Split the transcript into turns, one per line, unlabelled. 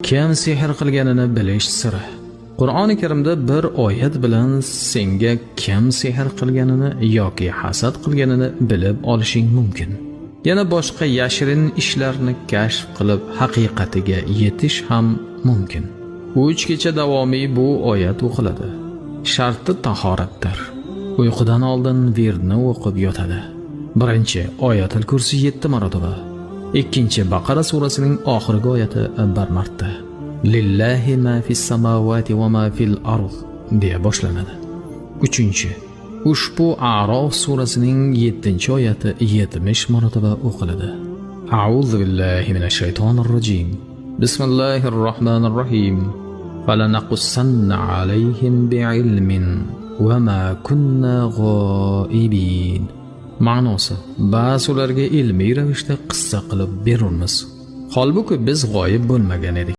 Kim sehr qilganini bilish siri. Qur'oni Karimda bir oyat bilan senga kim sehr qilganini yoki hasad qilganini bilib olishing mumkin. Yana boshqa yashirin ishlarni kashf qilib haqiqatiga yetish ham mumkin. 3 kecha davomiy bu oyat o'qiladi. Sharti tahoratdir. Uyqudan oldin virdni o'qib yotadi. Birinchi Oyatul Kursi 7 marotaba. Ikkinchi Baqara surasining oxirgi oyati 1 marta. Lillahi ma fis samawati va ma fil ard deya boshlanadi. Uchinchi ushbu A'rof surasining 7-oyati 70 marotaba o'qiladi. A'udhu billahi minash shaytonir rojim. Bismillahir rohmanir rohim. Falanaqussanna alayhim bi'ilmin va ma kunna g'oibin. Ma'nosi: ba'zi ularga ilmiy ravishda qissa qilib beramiz. Holbuki biz g'oyib bo'lmagan edik.